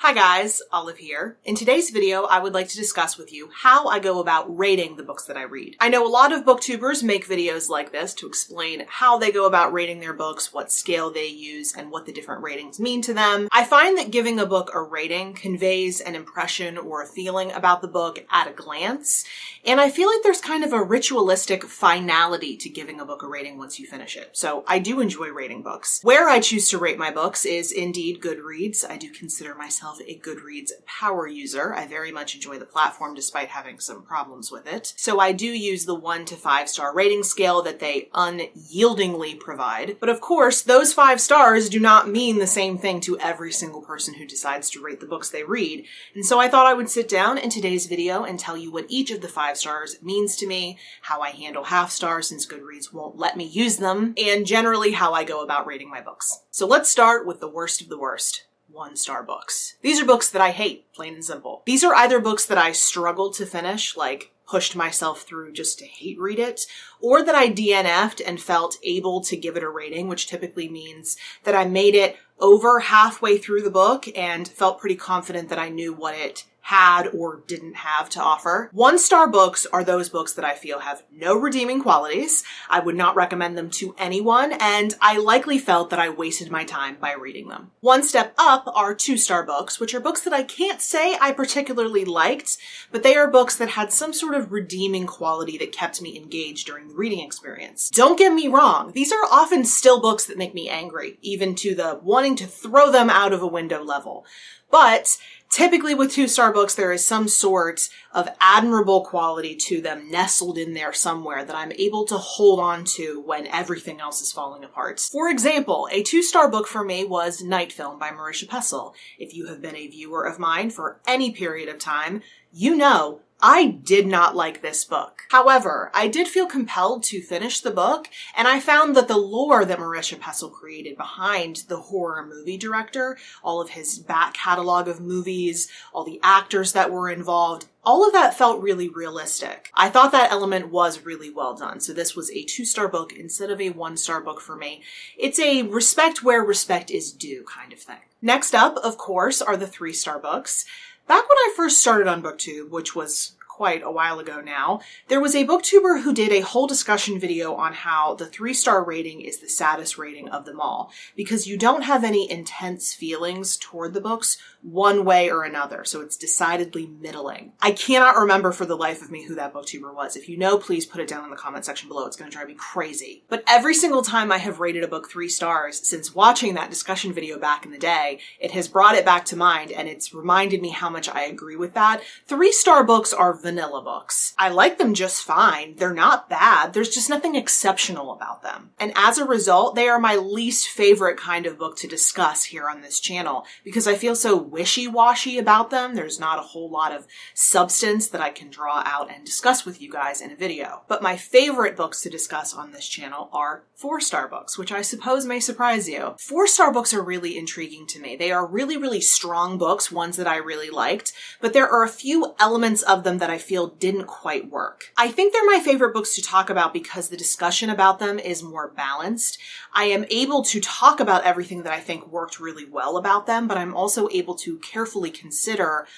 Hi guys, Olive here. In today's video, I would like to discuss with you how I go about rating the books that I read. I know a lot of booktubers make videos like this to explain how they go about rating their books, what scale they use, and what the different ratings mean to them. I find that giving a book a rating conveys an impression or a feeling about the book at a glance, and I feel like there's kind of a ritualistic finality to giving a book a rating once you finish it. So I do enjoy rating books. Where I choose to rate my books is indeed Goodreads. I do consider myself a Goodreads power user. I very much enjoy the platform despite having some problems with it. So I do use the 1 to 5 star rating scale that they unyieldingly provide. But of course, those 5 stars do not mean the same thing to every single person who decides to rate the books they read. And so I thought I would sit down in today's video and tell you what each of the 5 stars means to me, how I handle half stars since Goodreads won't let me use them, and generally how I go about rating my books. So let's start with the worst of the worst. 1-star books. These are books that I hate, plain and simple. These are either books that I struggled to finish, like pushed myself through just to hate read it, or that I DNF'd and felt able to give it a rating, which typically means that I made it over halfway through the book and felt pretty confident that I knew what it had or didn't have to offer. 1-star books are those books that I feel have no redeeming qualities. I would not recommend them to anyone, and I likely felt that I wasted my time by reading them. One step up are 2-star books, which are books that I can't say I particularly liked, but they are books that had some sort of redeeming quality that kept me engaged during the reading experience. Don't get me wrong, these are often still books that make me angry, even to the wanting to throw them out of a window level. But typically with 2-star books, there is some sort of admirable quality to them nestled in there somewhere that I'm able to hold on to when everything else is falling apart. For example, a 2-star book for me was Night Film by Marisha Pessl. If you have been a viewer of mine for any period of time, you know I did not like this book. However, I did feel compelled to finish the book, and I found that the lore that Marisha Pessl created behind the horror movie director, all of his back catalog of movies, all the actors that were involved, all of that felt really realistic. I thought that element was really well done, so this was a 2-star book instead of a 1-star book for me. It's a respect where respect is due kind of thing. Next up, of course, are the 3-star books. Back when I first started on BookTube, which was quite a while ago now, there was a booktuber who did a whole discussion video on how the 3-star rating is the saddest rating of them all, because you don't have any intense feelings toward the books one way or another, so it's decidedly middling. I cannot remember for the life of me who that booktuber was. If you know, please put it down in the comment section below. It's going to drive me crazy. But every single time I have rated a book 3 stars since watching that discussion video back in the day, it has brought it back to mind, and it's reminded me how much I agree with that. 3-star books are vanilla books. I like them just fine. They're not bad. There's just nothing exceptional about them. And as a result, they are my least favorite kind of book to discuss here on this channel because I feel so wishy-washy about them. There's not a whole lot of substance that I can draw out and discuss with you guys in a video. But my favorite books to discuss on this channel are 4-star books, which I suppose may surprise you. 4-star books are really intriguing to me. They are really, really strong books, ones that I really liked, but there are a few elements of them that I feel didn't quite work. I think they're my favorite books to talk about because the discussion about them is more balanced. I am able to talk about everything that I think worked really well about them, but I'm also able to carefully consider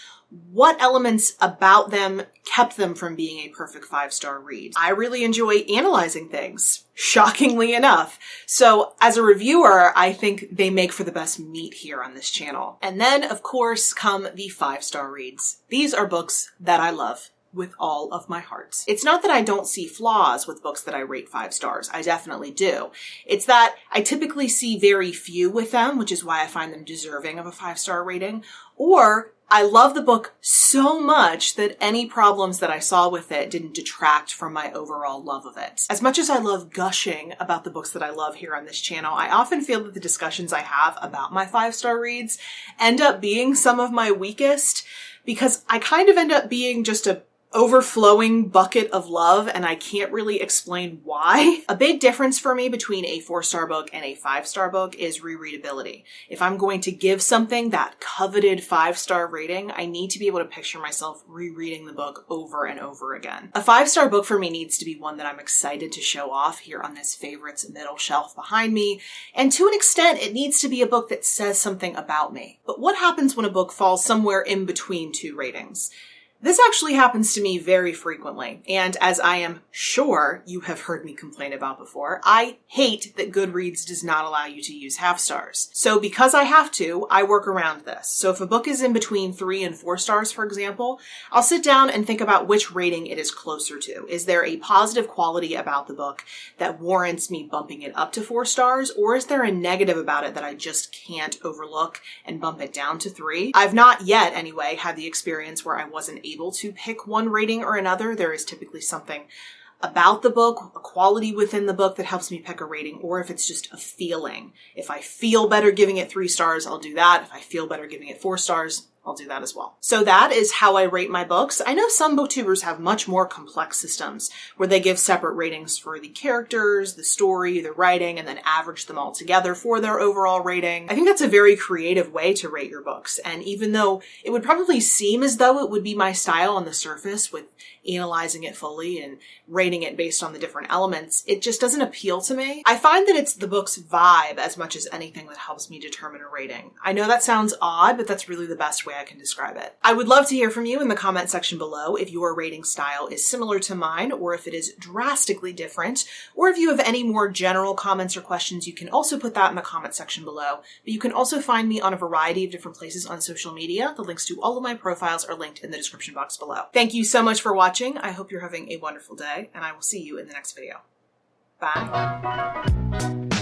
what elements about them kept them from being a perfect 5-star read. I really enjoy analyzing things, shockingly enough. So as a reviewer, I think they make for the best meat here on this channel. And then, of course, come the 5-star reads. These are books that I love with all of my heart. It's not that I don't see flaws with books that I rate 5 stars. I definitely do. It's that I typically see very few with them, which is why I find them deserving of a 5-star rating, or I love the book so much that any problems that I saw with it didn't detract from my overall love of it. As much as I love gushing about the books that I love here on this channel, I often feel that the discussions I have about my 5-star reads end up being some of my weakest because I kind of end up being just a overflowing bucket of love, and I can't really explain why. A big difference for me between a 4-star book and a 5-star book is rereadability. If I'm going to give something that coveted 5-star rating, I need to be able to picture myself rereading the book over and over again. A 5-star book for me needs to be one that I'm excited to show off here on this favorites middle shelf behind me, and to an extent, it needs to be a book that says something about me. But what happens when a book falls somewhere in between 2 ratings? This actually happens to me very frequently, and as I am sure you have heard me complain about before, I hate that Goodreads does not allow you to use half stars. So because I have to, I work around this. So if a book is in between 3 and 4 stars, for example, I'll sit down and think about which rating it is closer to. Is there a positive quality about the book that warrants me bumping it up to 4 stars, or is there a negative about it that I just can't overlook and bump it down to 3? I've not yet, anyway, had the experience where I wasn't able to pick one rating or another. There is typically something about the book, a quality within the book that helps me pick a rating, or if it's just a feeling. If I feel better giving it 3 stars, I'll do that. If I feel better giving it 4 stars, I'll do that as well. So that is how I rate my books. I know some booktubers have much more complex systems where they give separate ratings for the characters, the story, the writing, and then average them all together for their overall rating. I think that's a very creative way to rate your books. And even though it would probably seem as though it would be my style on the surface with analyzing it fully and rating it based on the different elements, it just doesn't appeal to me. I find that it's the book's vibe as much as anything that helps me determine a rating. I know that sounds odd, but that's really the best way I can describe it. I would love to hear from you in the comment section below if your rating style is similar to mine, or if it is drastically different, or if you have any more general comments or questions, you can also put that in the comment section below. But you can also find me on a variety of different places on social media. The links to all of my profiles are linked in the description box below. Thank you so much for watching. I hope you're having a wonderful day, and I will see you in the next video. Bye.